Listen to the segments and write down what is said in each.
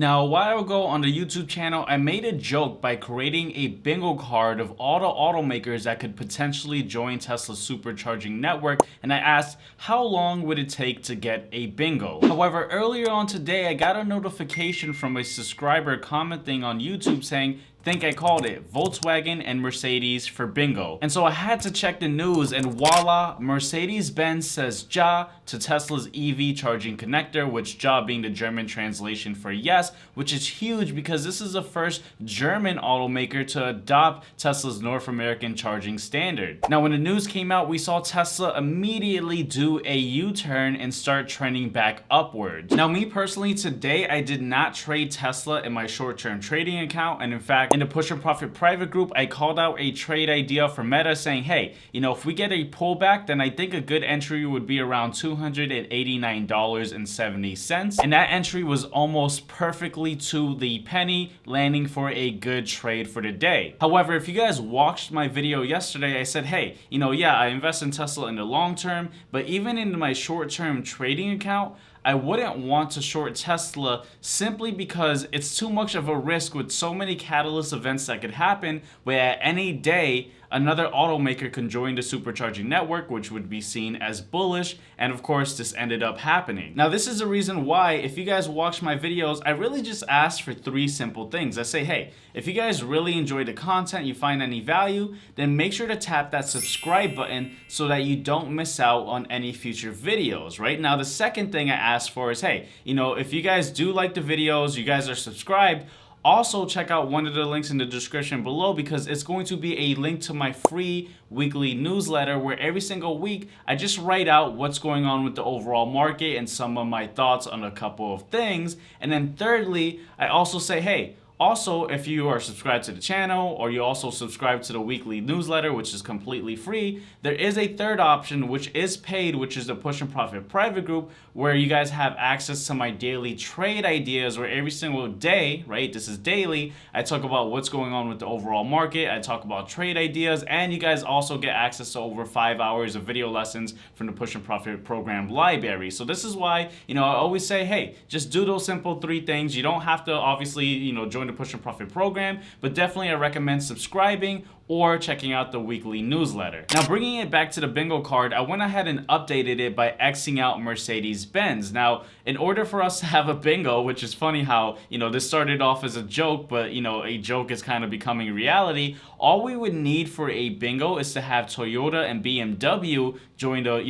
Now, a while ago on the YouTube channel, I made a joke by creating a bingo card of all the automakers that could potentially join Tesla's supercharging network, and I asked how long would it take to get a bingo. However, earlier on today, I got a notification from a subscriber commenting on YouTube saying, think I called it Volkswagen and Mercedes for bingo. And so I had to check the news, and voila, Mercedes-Benz says ja to Tesla's EV charging connector, which ja being the German translation for yes, which is huge because this is the first German automaker to adopt Tesla's North American charging standard. Now, when the news came out, we saw Tesla immediately do a U-turn and start trending back upwards. Now, me personally, today I did not trade Tesla in my short-term trading account, and in fact, in the Push and Profit private group, I called out a trade idea for Meta saying, hey, if we get a pullback, then I think a good entry would be around $289.70. And that entry was almost perfectly to the penny, landing for a good trade for the day. However, if you guys watched my video yesterday, I said, hey, yeah, I invest in Tesla in the long term, but even in my short-term trading account, I wouldn't want to short Tesla simply because it's too much of a risk with so many catalyst events that could happen, where at any day another automaker can join the supercharging network, which would be seen as bullish, and of course this ended up happening. Now, this is the reason why, if you guys watch my videos, I really just ask for three simple things. I say, hey, if you guys really enjoy the content, you find any value, then make sure to tap that subscribe button so that you don't miss out on any future videos, right? Now, the second thing I ask for is, hey, if you guys do like the videos, you guys are subscribed, also check out one of the links in the description below, because it's going to be a link to my free weekly newsletter where every single week I just write out what's going on with the overall market and some of my thoughts on a couple of things. And then thirdly, I also say, hey, also, if you are subscribed to the channel or you also subscribe to the weekly newsletter, which is completely free, there is a third option which is paid, which is the Push and Profit private group, where you guys have access to my daily trade ideas, where every single day, right, this is daily, I talk about what's going on with the overall market, I talk about trade ideas, and you guys also get access to over 5 hours of video lessons from the Push and Profit program library. So this is why, I always say, hey, just do those simple three things. You don't have to obviously, join the Push and Profit program, but definitely I recommend subscribing or checking out the weekly newsletter. Now, bringing it back to the bingo card, I went ahead and updated it by Xing out Mercedes-Benz. Now, in order for us to have a bingo, which is funny how, this started off as a joke, but, a joke is kind of becoming reality, all we would need for a bingo is to have Toyota and BMW join the,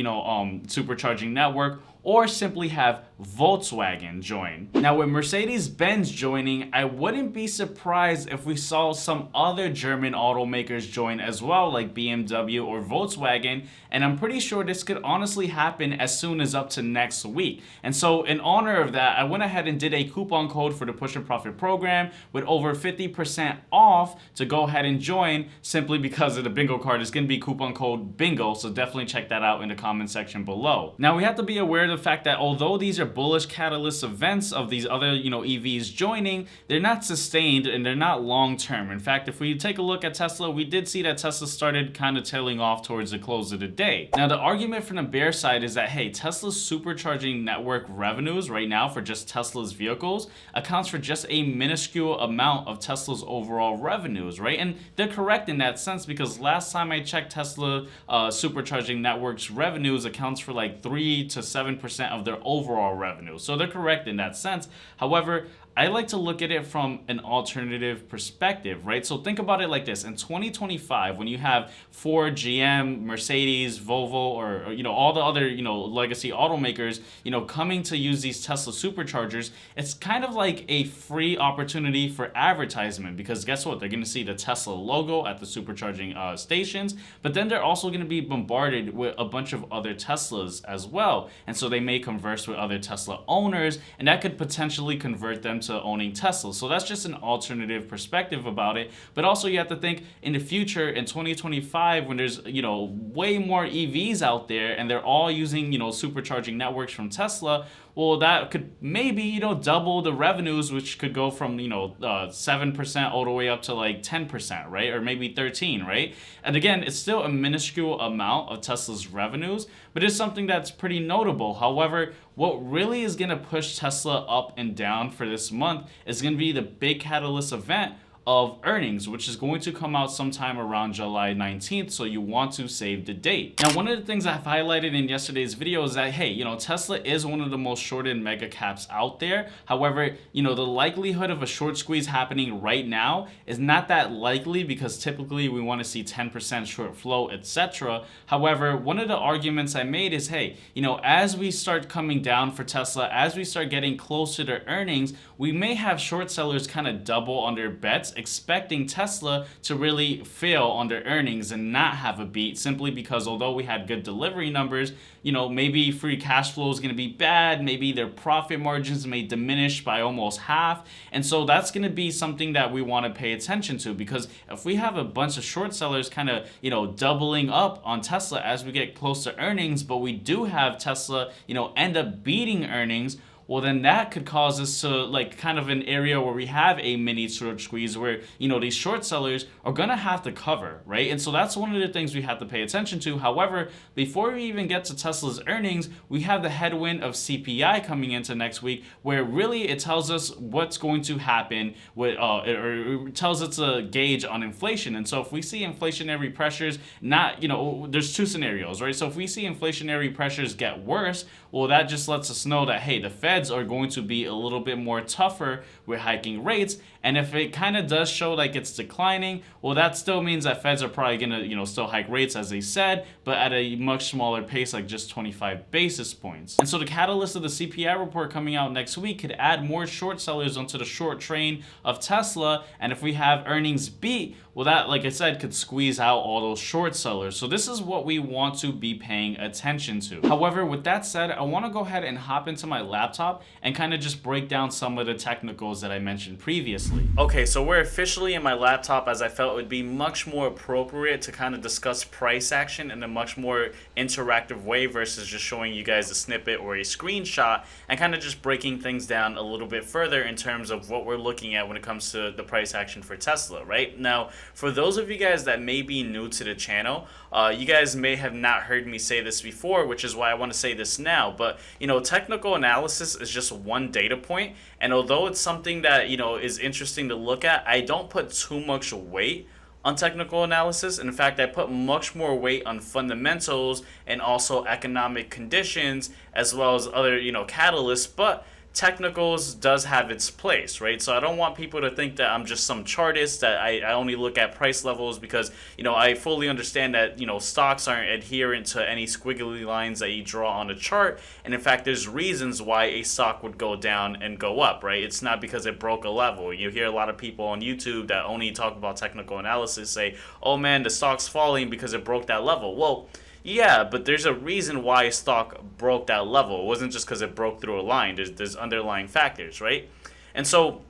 supercharging network, or simply have Volkswagen join. Now, with Mercedes-Benz joining, I wouldn't be surprised if we saw some other German automakers join as well, like BMW or Volkswagen, and I'm pretty sure this could honestly happen as soon as up to next week. And so in honor of that, I went ahead and did a coupon code for the Push and Profit program with over 50% off to go ahead and join, simply because of the bingo card. It's going to be coupon code BINGO, so definitely check that out in the comment section below. Now, we have to be aware of the fact that although these are bullish catalyst events of these other, EVs joining, they're not sustained and they're not long term. In fact, if we take a look at Tesla, we did see that Tesla started kind of tailing off towards the close of the day. Now, the argument from the bear side is that, hey, Tesla's supercharging network revenues right now for just Tesla's vehicles accounts for just a minuscule amount of Tesla's overall revenues, right? And they're correct in that sense, because last time I checked, Tesla supercharging network's revenues accounts for like 3 to 7% of their overall revenue. So they're correct in that sense. However, I like to look at it from an alternative perspective, right? So think about it like this. In 2025, when you have Ford, GM, Mercedes, Volvo, or all the other, legacy automakers, coming to use these Tesla superchargers, it's kind of like a free opportunity for advertisement, because guess what? They're going to see the Tesla logo at the supercharging stations, but then they're also going to be bombarded with a bunch of other Teslas as well. And so they may converse with other Tesla owners, and that could potentially convert them to owning Tesla. So that's just an alternative perspective about it. But also you have to think in the future, in 2025, when there's, way more EVs out there and they're all using, supercharging networks from Tesla, well, that could maybe, you know, double the revenues, which could go from, you know, 7% all the way up to like 10%, right? Or maybe 13, right? And again, it's still a minuscule amount of Tesla's revenues, but it's something that's pretty notable. However, what really is going to push Tesla up and down for this month is going to be the big catalyst event of earnings, which is going to come out sometime around July 19th, so you want to save the date. Now, one of the things I've highlighted in yesterday's video is that, hey, you know, Tesla is one of the most shorted mega caps out there. However, you know, the likelihood of a short squeeze happening right now is not that likely, because typically we want to see 10% short flow, etc. However, one of the arguments I made is, hey, you know, as we start coming down for Tesla, as we start getting closer to earnings, we may have short sellers kind of double on their bets, expecting Tesla to really fail on their earnings and not have a beat, simply because although we had good delivery numbers, you know, maybe free cash flow is going to be bad, maybe their profit margins may diminish by almost half. And so that's going to be something that we want to pay attention to, because if we have a bunch of short sellers kind of, you know, doubling up on Tesla as we get close to earnings, but we do have Tesla, you know, end up beating earnings, well, then that could cause us to like kind of an area where we have a mini short squeeze where, you know, these short sellers are going to have to cover, right? And so that's one of the things we have to pay attention to. However, before we even get to Tesla's earnings, we have the headwind of CPI coming into next week, where really it tells us what's going to happen with, or it tells us a gauge on inflation. And so if we see inflationary pressures, not, you know, there's two scenarios, right? So if we see inflationary pressures get worse, well, that just lets us know that, hey, the Feds are going to be a little bit more tougher with hiking rates. And if it kind of does show like it's declining, well, that still means that Feds are probably going to, you know, still hike rates as they said, but at a much smaller pace, like just 25 basis points. And so the catalyst of the CPI report coming out next week could add more short sellers onto the short train of Tesla. And if we have earnings beat, well, that, like I said, could squeeze out all those short sellers. So this is what we want to be paying attention to. However, with that said, I want to go ahead and hop into my laptop and kind of just break down some of the technicals that I mentioned previously. Okay, so we're officially in my laptop, as I felt it would be much more appropriate to kind of discuss price action in a much more interactive way versus just showing you guys a snippet or a screenshot, and kind of just breaking things down a little bit further in terms of what we're looking at when it comes to the price action for Tesla, right? Now, for those of you guys that may be new to the channel, you guys may have not heard me say this before, which is why I want to say this now. But, you know, technical analysis is just one data point. And although it's something that, you know, is interesting to look at, I don't put too much weight on technical analysis. And in fact, I put much more weight on fundamentals and also economic conditions, as well as other, you know, catalysts. But technicals does have its place, right? So I don't want people to think that I'm just some chartist, that I only look at price levels, because, you know, I fully understand that, you know, stocks aren't adherent to any squiggly lines that you draw on a chart. And in fact, there's reasons why a stock would go down and go up, right? It's not because it broke a level. You hear a lot of people on YouTube that only talk about technical analysis say, oh man, the stock's falling because it broke that level. Well, yeah, but there's a reason why a stock broke that level. It wasn't just because it broke through a line. There's underlying factors, right? And so,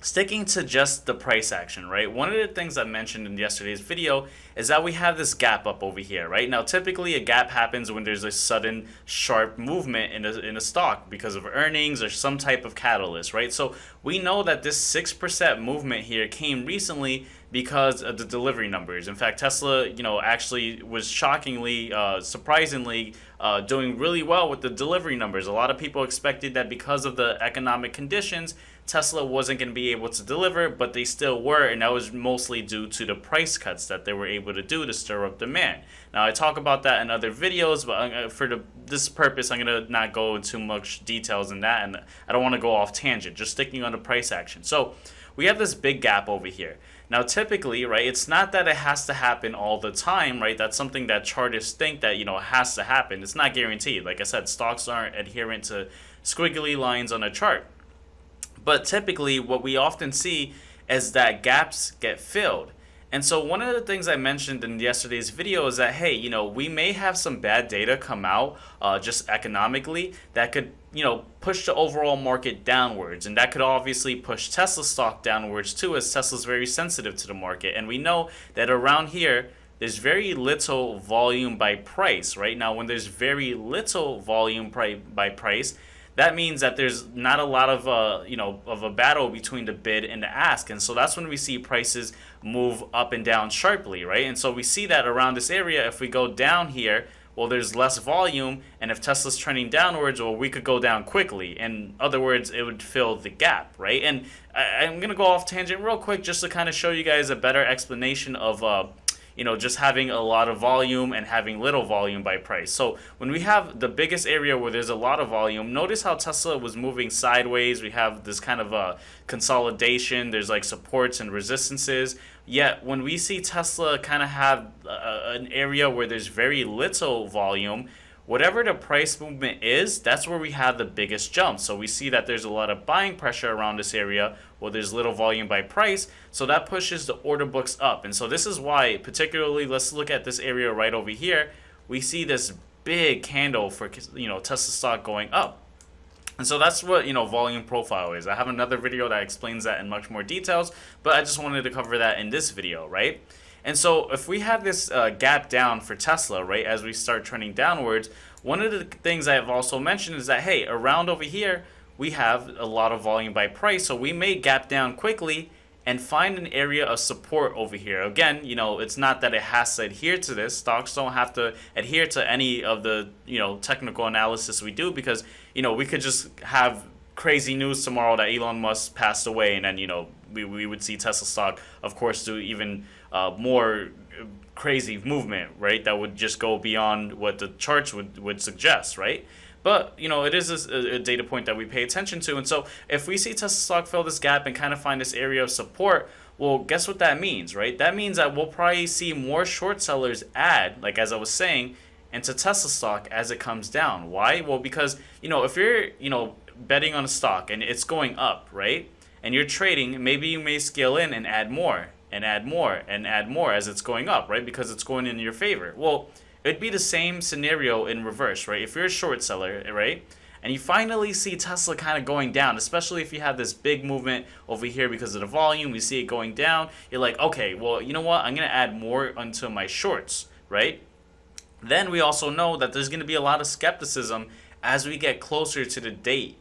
sticking to just the price action, right? One of the things I mentioned in yesterday's video is that we have this gap up over here, right? Now, typically a gap happens when there's a sudden sharp movement in a stock because of earnings or some type of catalyst, right? So we know that this 6% movement here came recently because of the delivery numbers. In fact, Tesla, you know, actually was shockingly, surprisingly, doing really well with the delivery numbers. A lot of people expected that because of the economic conditions, Tesla wasn't going to be able to deliver, but they still were, and that was mostly due to the price cuts that they were able to do to stir up demand. Now, I talk about that in other videos, but for this purpose, I'm going to not go into much details in that, and I don't want to go off tangent, just sticking on the price action. So we have this big gap over here. Now, typically, right, it's not that it has to happen all the time, right? That's something that chartists think that, you know, has to happen. It's not guaranteed. Like I said, stocks aren't adherent to squiggly lines on a chart. But typically, what we often see is that gaps get filled. And so one of the things I mentioned in yesterday's video is that, hey, you know, we may have some bad data come out just economically that could, you know, push the overall market downwards. And that could obviously push Tesla stock downwards too, as Tesla's very sensitive to the market. And we know that around here, there's very little volume by price, right? Now, when there's very little volume by price, that means that there's not a lot of of a battle between the bid and the ask, and so that's when we see prices move up and down sharply, right? And so we see that around this area. If we go down here, well, there's less volume, and if Tesla's trending downwards, well, we could go down quickly. In other words, it would fill the gap, right? And I'm gonna go off tangent real quick just to kind of show you guys a better explanation of just having a lot of volume and having little volume by price. So when we have the biggest area where there's a lot of volume, notice how Tesla was moving sideways. We have this kind of consolidation. There's like supports and resistances. Yet when we see Tesla kind of have an area where there's very little volume, whatever the price movement is, that's where we have the biggest jump. So we see that there's a lot of buying pressure around this area. Well, there's little volume by price, so that pushes the order books up. And so this is why, particularly, let's look at this area right over here. We see this big candle for Tesla stock going up. And so that's what volume profile is. I have another video that explains that in much more details, but I just wanted to cover that in this video, right? And so if we have this gap down for Tesla, right, as we start trending downwards, one of the things I've also mentioned is that, hey, around over here, we have a lot of volume by price, so we may gap down quickly and find an area of support over here. Again, it's not that it has to adhere to this. Stocks don't have to adhere to any of the, technical analysis we do, because, we could just have crazy news tomorrow that Elon Musk passed away, and then, we would see Tesla stock, of course, do even more crazy movement, right? That would just go beyond what the charts would suggest, right? But, it is a data point that we pay attention to. And so if we see Tesla stock fill this gap and kind of find this area of support, well, guess what that means, right? That means that we'll probably see more short sellers add, like as I was saying, into Tesla stock as it comes down. Why? Well, because, if you're, betting on a stock and it's going up, right? And you're trading, maybe you may scale in and add more and add more and add more as it's going up, right? Because it's going in your favor. Well, it'd be the same scenario in reverse, right? If you're a short seller, right, and you finally see Tesla kind of going down, especially if you have this big movement over here because of the volume, we see it going down, you're like, okay, well, you know what? I'm going to add more onto my shorts, right? Then we also know that there's going to be a lot of skepticism as we get closer to the date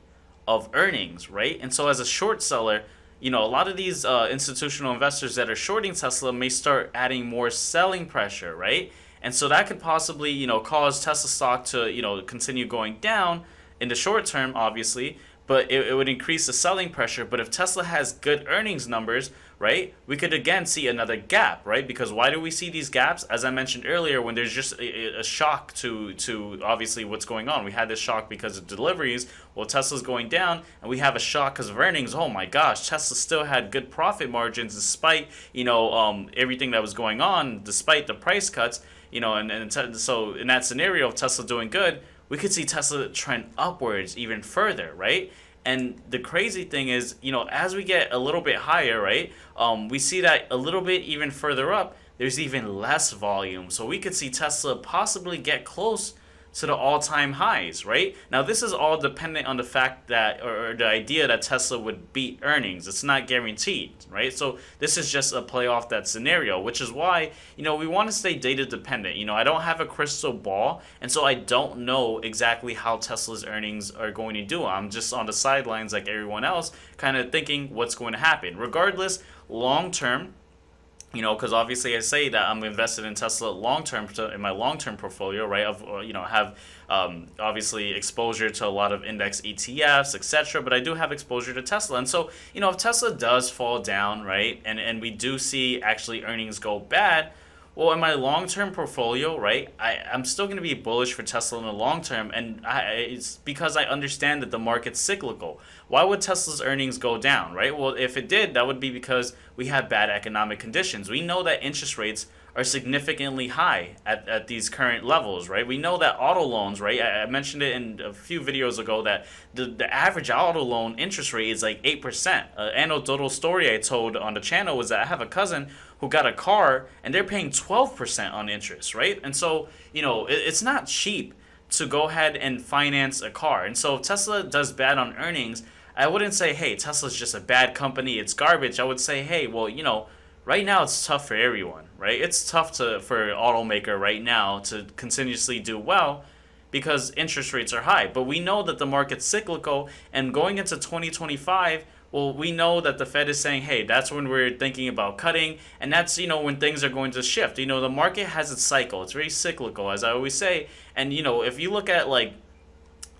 of earnings, right? And so as a short seller, a lot of these institutional investors that are shorting Tesla may start adding more selling pressure, right? And so that could possibly, cause Tesla stock to, continue going down in the short term, obviously, but it would increase the selling pressure. But if Tesla has good earnings numbers, right, we could again see another gap, right? Because why do we see these gaps? As I mentioned earlier, when there's just a shock to obviously what's going on. We had this shock because of deliveries. Well, Tesla's going down, and we have a shock because of earnings. Oh my gosh, Tesla still had good profit margins despite, everything that was going on, despite the price cuts. So in that scenario of Tesla doing good, we could see Tesla trend upwards even further, right? And the crazy thing is, as we get a little bit higher, right, we see that a little bit even further up, there's even less volume. So we could see Tesla possibly get close to the all-time highs, right? Now, this is all dependent on the fact that, or the idea that Tesla would beat earnings. It's not guaranteed, right? So this is just a play off that scenario, which is why, we want to stay data dependent. I don't have a crystal ball, and so I don't know exactly how Tesla's earnings are going to do. I'm just on the sidelines like everyone else, kind of thinking what's going to happen. Regardless, long-term, because obviously I say that I'm invested in Tesla long-term, in my long-term portfolio, right? Have obviously exposure to a lot of index ETFs, etc. But I do have exposure to Tesla. And so, if Tesla does fall down, right, and we do see actually earnings go bad, well, in my long-term portfolio, right, I'm still going to be bullish for Tesla in the long term, and it's because I understand that the market's cyclical. Why would Tesla's earnings go down, right? Well, if it did, that would be because we have bad economic conditions. We know that interest rates are significantly high at these current levels, right? We know that auto loans, right? I mentioned it in a few videos ago that the average auto loan interest rate is like 8%. Anecdotal story I told on the channel was that I have a cousin who got a car and they're paying 12% on interest, right? And so, it's not cheap to go ahead and finance a car. And so if Tesla does bad on earnings, I wouldn't say, hey, Tesla's just a bad company, it's garbage. I would say, hey, well, right now it's tough for everyone, right? It's tough for an automaker right now to continuously do well because interest rates are high. But we know that the market's cyclical, and going into 2025, well, we know that the Fed is saying, hey, that's when we're thinking about cutting, and that's, when things are going to shift. The market has its cycle. It's very cyclical, as I always say. And, if you look at, I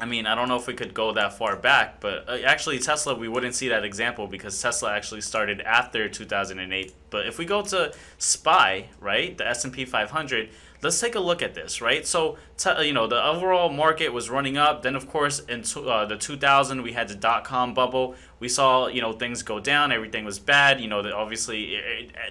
don't know if we could go that far back, but actually Tesla, we wouldn't see that example because Tesla actually started after 2008. But if we go to SPY, right, the S&P 500, let's take a look at this, right? So, the overall market was running up. Then, of course, in the 2000, we had the dot-com bubble. We saw, things go down. Everything was bad. Obviously,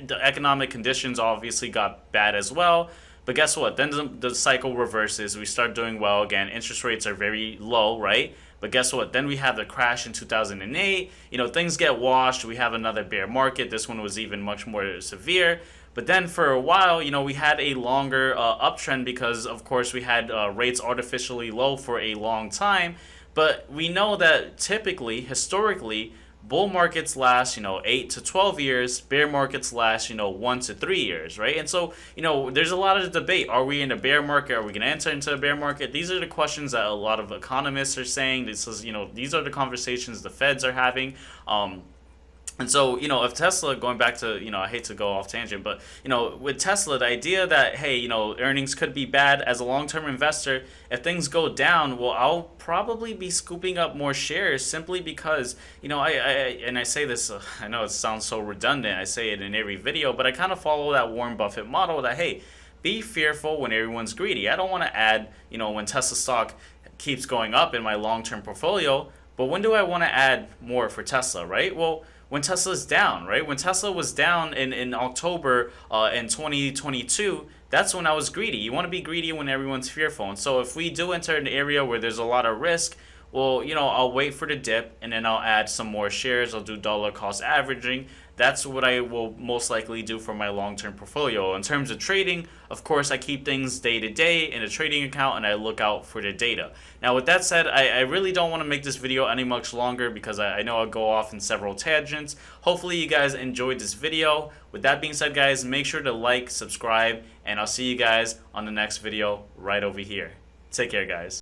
the economic conditions obviously got bad as well. But guess what? Then the cycle reverses. We start doing well again. Interest rates are very low, right? But guess what? Then we have the crash in 2008. Things get washed. We have another bear market. This one was even much more severe. But then for a while, we had a longer uptrend because, of course, we had rates artificially low for a long time. But we know that typically, historically, bull markets last, 8 to 12 years. Bear markets last, 1 to 3 years, right? And so, there's a lot of debate. Are we in a bear market? Are we going to enter into a bear market? These are the questions that a lot of economists are saying. This is, these are the conversations the Feds are having. And so, if Tesla, going back to, I hate to go off tangent, but, with Tesla, the idea that, hey, earnings could be bad as a long-term investor, if things go down, well, I'll probably be scooping up more shares simply because, I say this, I know it sounds so redundant, I say it in every video, but I kind of follow that Warren Buffett model that, hey, be fearful when everyone's greedy. I don't want to add, when Tesla stock keeps going up in my long-term portfolio, but when do I want to add more for Tesla, right? Well, when Tesla's down, right? When Tesla was down in October in 2022, that's when I was greedy. You want to be greedy when everyone's fearful. And so if we do enter an area where there's a lot of risk, well, I'll wait for the dip and then I'll add some more shares. I'll do dollar cost averaging. That's what I will most likely do for my long-term portfolio. In terms of trading, of course, I keep things day to day in a trading account and I look out for the data. Now, with that said, I really don't want to make this video any much longer because I know I'll go off in several tangents. Hopefully, you guys enjoyed this video. With that being said, guys, make sure to like, subscribe, and I'll see you guys on the next video right over here. Take care, guys.